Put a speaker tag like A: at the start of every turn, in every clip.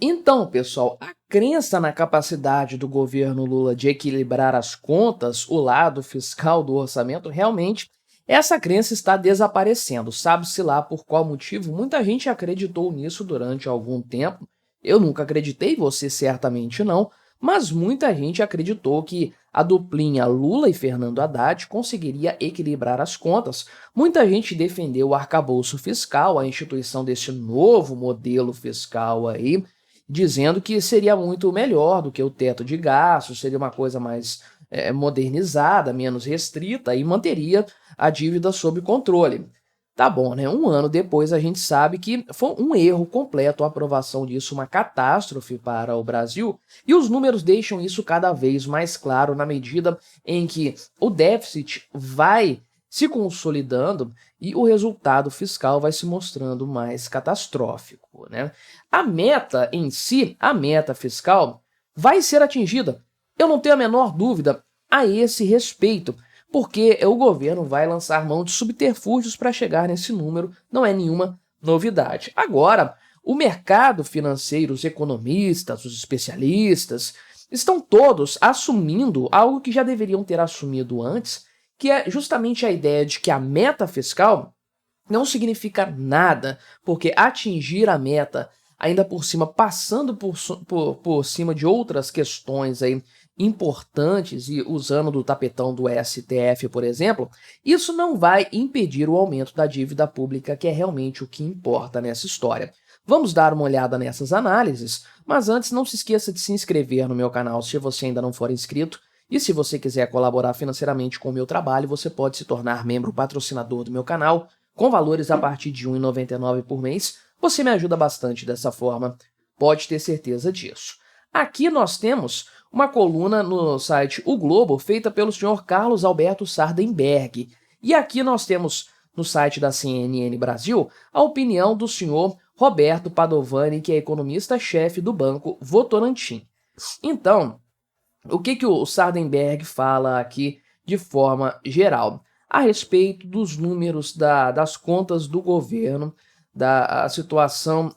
A: Então, pessoal, a crença na capacidade do governo Lula de equilibrar as contas, o lado fiscal do orçamento, realmente, essa crença está desaparecendo. Sabe-se lá por qual motivo? Muita gente acreditou nisso durante algum tempo. Eu nunca acreditei, você certamente não, mas muita gente acreditou que a duplinha Lula e Fernando Haddad conseguiria equilibrar as contas. Muita gente defendeu o arcabouço fiscal, a instituição desse novo modelo fiscal aí, dizendo que seria muito melhor do que o teto de gastos, seria uma coisa mais modernizada, menos restrita e manteria a dívida sob controle. Tá bom, né? Um ano depois a gente sabe que foi um erro completo a aprovação disso, uma catástrofe para o Brasil, e os números deixam isso cada vez mais claro na medida em que o déficit vai se consolidando e o resultado fiscal vai se mostrando mais catastrófico, né? A meta em si, a meta fiscal, vai ser atingida. Eu não tenho a menor dúvida a esse respeito, porque o governo vai lançar mão de subterfúgios para chegar nesse número, não é nenhuma novidade. Agora, o mercado financeiro, os economistas, os especialistas, estão todos assumindo algo que já deveriam ter assumido antes, que é justamente a ideia de que a meta fiscal não significa nada, porque atingir a meta, ainda por cima, passando por cima de outras questões aí importantes e usando do tapetão do STF, por exemplo, isso não vai impedir o aumento da dívida pública, que é realmente o que importa nessa história. Vamos dar uma olhada nessas análises, mas antes não se esqueça de se inscrever no meu canal se você ainda não for inscrito, e se você quiser colaborar financeiramente com o meu trabalho, você pode se tornar membro patrocinador do meu canal, com valores a partir de R$ 1,99 por mês. Você me ajuda bastante dessa forma, pode ter certeza disso. Aqui nós temos uma coluna no site O Globo, feita pelo senhor Carlos Alberto Sardenberg. E aqui nós temos, no site da CNN Brasil, a opinião do senhor Roberto Padovani, que é economista-chefe do Banco Votorantim. Então, o que o Sardenberg fala aqui de forma geral? A respeito dos números das contas do governo, da situação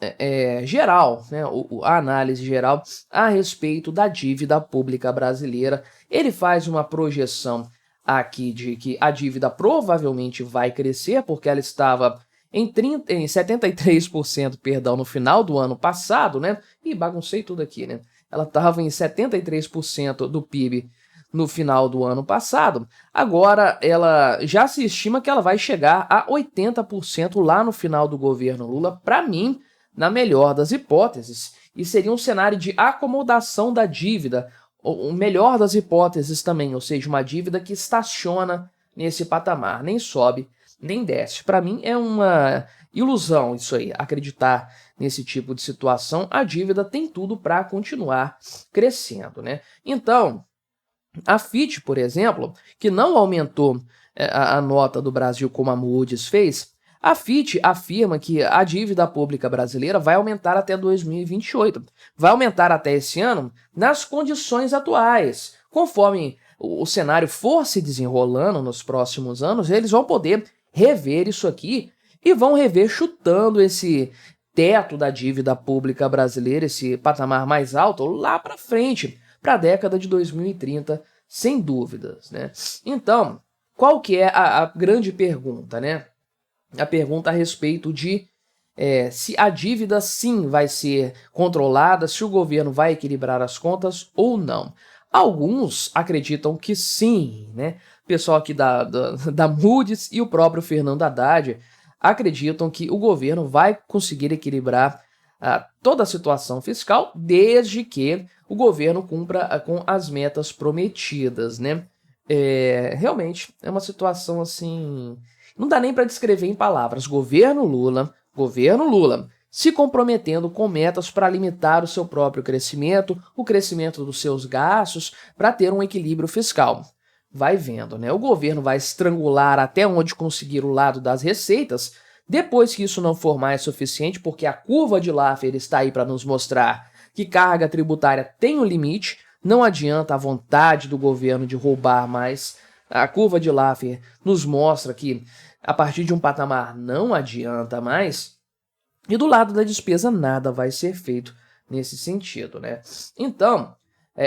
A: geral, né, a análise geral a respeito da dívida pública brasileira. Ele faz uma projeção aqui de que a dívida provavelmente vai crescer, porque ela estava em 73%, perdão, no final do ano passado, né? E baguncei tudo aqui, né? Ela estava em 73% do PIB no final do ano passado. Agora, ela já se estima que ela vai chegar a 80% lá no final do governo Lula, para mim, na melhor das hipóteses. E seria um cenário de acomodação da dívida, o melhor das hipóteses também, ou seja, uma dívida que estaciona nesse patamar, nem sobe, nem desce. Para mim é uma ilusão isso aí, acreditar nesse tipo de situação. A dívida tem tudo para continuar crescendo, né? Então, a Fitch, por exemplo, que não aumentou a nota do Brasil como a Moody's fez, a Fitch afirma que a dívida pública brasileira vai aumentar até 2028. Vai aumentar até esse ano nas condições atuais. Conforme o cenário for se desenrolando nos próximos anos, eles vão poder rever isso aqui e vão rever chutando esse teto da dívida pública brasileira, esse patamar mais alto, lá para frente, para a década de 2030, sem dúvidas, né? Então, qual que é a grande pergunta, né? A pergunta a respeito de se a dívida sim vai ser controlada, se o governo vai equilibrar as contas ou não. Alguns acreditam que sim, né? O pessoal aqui da Moody's e o próprio Fernando Haddad acreditam que o governo vai conseguir equilibrar toda a situação fiscal, desde que o governo cumpra com as metas prometidas, né? Realmente é uma situação assim, não dá nem para descrever em palavras. Governo Lula, se comprometendo com metas para limitar o seu próprio crescimento, o crescimento dos seus gastos, para ter um equilíbrio fiscal. Vai vendo, né? O governo vai estrangular até onde conseguir o lado das receitas. Depois que isso não for mais suficiente, porque a curva de Laffer está aí para nos mostrar que carga tributária tem um limite, não adianta a vontade do governo de roubar mais. A curva de Laffer nos mostra que a partir de um patamar não adianta mais. E do lado da despesa nada vai ser feito nesse sentido, né? Então,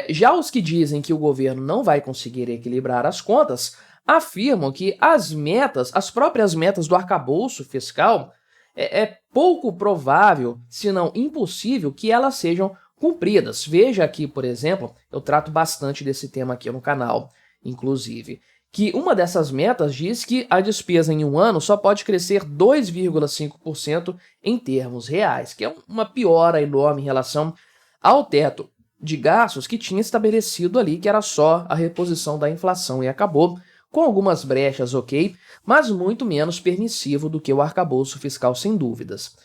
A: já os que dizem que o governo não vai conseguir equilibrar as contas, afirmam que as próprias metas do arcabouço fiscal, é pouco provável, se não impossível, que elas sejam cumpridas. Veja aqui, por exemplo, eu trato bastante desse tema aqui no canal, inclusive, que uma dessas metas diz que a despesa em um ano só pode crescer 2,5% em termos reais, que é uma piora enorme em relação ao teto de gastos que tinha estabelecido ali, que era só a reposição da inflação, e acabou com algumas brechas, ok, mas muito menos permissivo do que o arcabouço fiscal, sem dúvidas.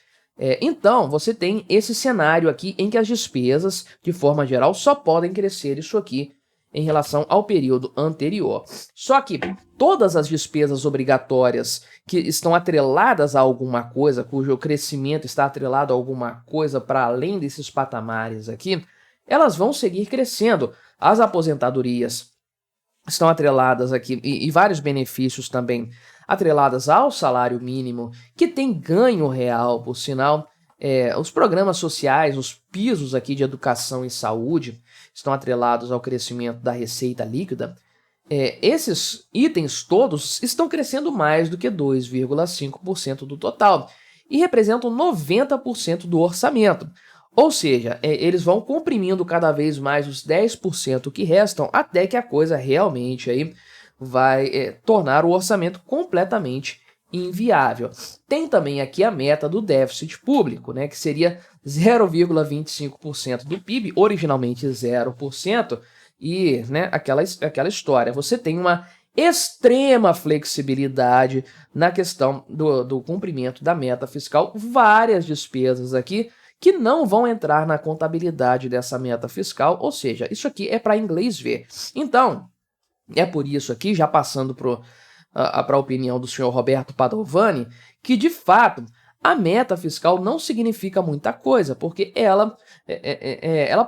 A: Então, você tem esse cenário aqui em que as despesas, de forma geral, só podem crescer isso aqui em relação ao período anterior. Só que todas as despesas obrigatórias que estão atreladas a alguma coisa, cujo crescimento está atrelado a alguma coisa para além desses patamares aqui, elas vão seguir crescendo. As aposentadorias estão atreladas aqui, e vários benefícios também atreladas ao salário mínimo, que tem ganho real, por sinal. Os programas sociais, os pisos aqui de educação e saúde estão atrelados ao crescimento da receita líquida. Esses itens todos estão crescendo mais do que 2,5% do total e representam 90% do orçamento. Ou seja, eles vão comprimindo cada vez mais os 10% que restam, até que a coisa realmente aí vai tornar o orçamento completamente inviável. Tem também aqui a meta do déficit público, né, que seria 0,25% do PIB, originalmente 0%, e, né, aquela história. Você tem uma extrema flexibilidade na questão do cumprimento da meta fiscal, várias despesas aqui que não vão entrar na contabilidade dessa meta fiscal, ou seja, isso aqui é para inglês ver. Então, é por isso aqui, já passando para a opinião do senhor Roberto Padovani, que de fato a meta fiscal não significa muita coisa, porque ela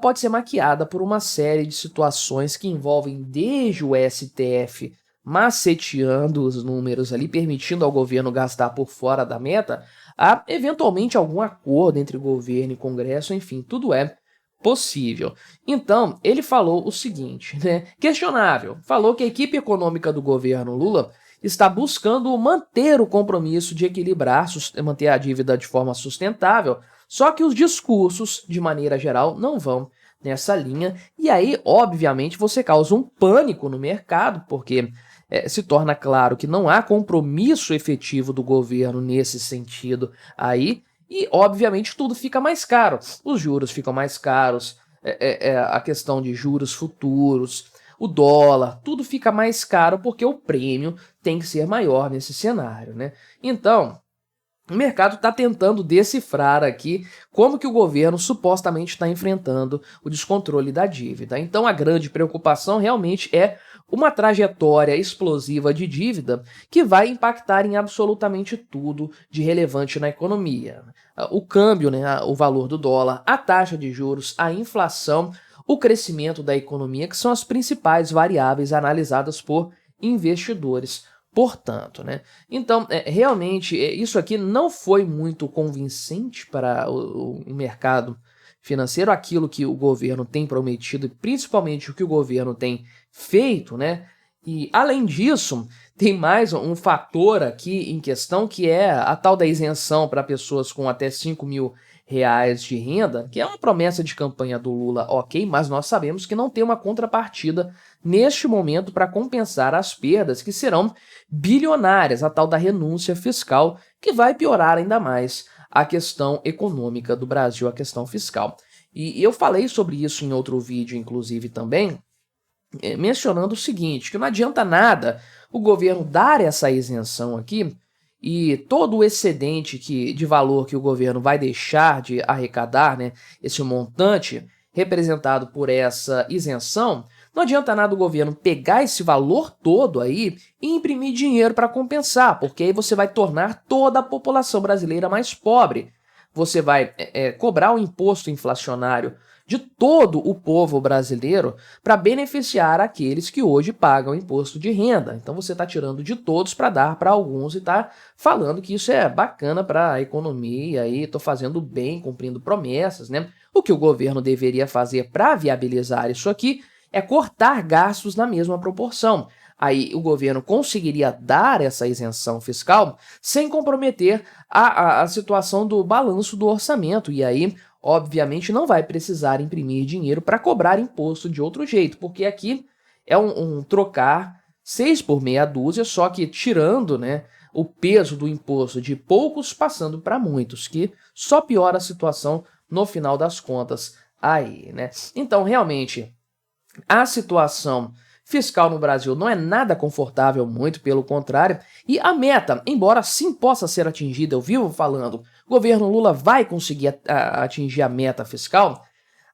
A: pode ser maquiada por uma série de situações que envolvem desde o STF maceteando os números ali, permitindo ao governo gastar por fora da meta, a eventualmente algum acordo entre governo e Congresso, enfim, tudo é possível. Então, ele falou o seguinte, né? Questionável. Falou que a equipe econômica do governo Lula está buscando manter o compromisso de equilibrar, manter a dívida de forma sustentável, só que os discursos, de maneira geral, não vão nessa linha, e aí, obviamente, você causa um pânico no mercado, porque se torna claro que não há compromisso efetivo do governo nesse sentido aí, e, obviamente, tudo fica mais caro. Os juros ficam mais caros, a questão de juros futuros, o dólar, tudo fica mais caro porque o prêmio tem que ser maior nesse cenário, né? Então, o mercado está tentando decifrar aqui como que o governo supostamente está enfrentando o descontrole da dívida. Então, a grande preocupação realmente é uma trajetória explosiva de dívida que vai impactar em absolutamente tudo de relevante na economia. O câmbio, né, o valor do dólar, a taxa de juros, a inflação, o crescimento da economia, que são as principais variáveis analisadas por investidores. Portanto, né? Então, realmente, isso aqui não foi muito convincente para o mercado financeiro, aquilo que o governo tem prometido e principalmente o que o governo tem feito, né? E, além disso, tem mais um fator aqui em questão, que é a tal da isenção para pessoas com até R$ 5.000 de renda, que é uma promessa de campanha do Lula, ok, mas nós sabemos que não tem uma contrapartida neste momento para compensar as perdas que serão bilionárias, a tal da renúncia fiscal, que vai piorar ainda mais a questão econômica do Brasil, a questão fiscal. E eu falei sobre isso em outro vídeo, inclusive, também, mencionando o seguinte, que não adianta nada o governo dar essa isenção aqui e todo o excedente de valor que o governo vai deixar de arrecadar, né, esse montante representado por essa isenção, não adianta nada o governo pegar esse valor todo aí e imprimir dinheiro para compensar, porque aí você vai tornar toda a população brasileira mais pobre. Você vai cobrar o imposto inflacionário de todo o povo brasileiro para beneficiar aqueles que hoje pagam imposto de renda. Então você está tirando de todos para dar para alguns e está falando que isso é bacana para a economia e estou fazendo bem, cumprindo promessas, né? O que o governo deveria fazer para viabilizar isso aqui é cortar gastos na mesma proporção. Aí o governo conseguiria dar essa isenção fiscal sem comprometer a situação do balanço do orçamento. E aí, obviamente, não vai precisar imprimir dinheiro para cobrar imposto de outro jeito, porque aqui é um trocar 6 por meia dúzia, só que tirando, né, o peso do imposto de poucos passando para muitos, que só piora a situação no final das contas aí, né? Então, realmente, a situação fiscal no Brasil não é nada confortável, muito pelo contrário, e a meta, embora sim possa ser atingida, eu vivo falando, o governo Lula vai conseguir atingir a meta fiscal,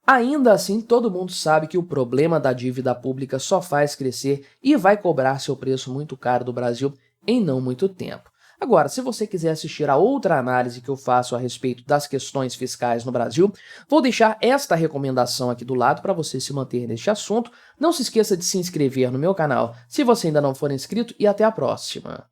A: ainda assim todo mundo sabe que o problema da dívida pública só faz crescer e vai cobrar seu preço muito caro do Brasil em não muito tempo. Agora, se você quiser assistir a outra análise que eu faço a respeito das questões fiscais no Brasil, vou deixar esta recomendação aqui do lado para você se manter neste assunto. Não se esqueça de se inscrever no meu canal se você ainda não for inscrito e até a próxima.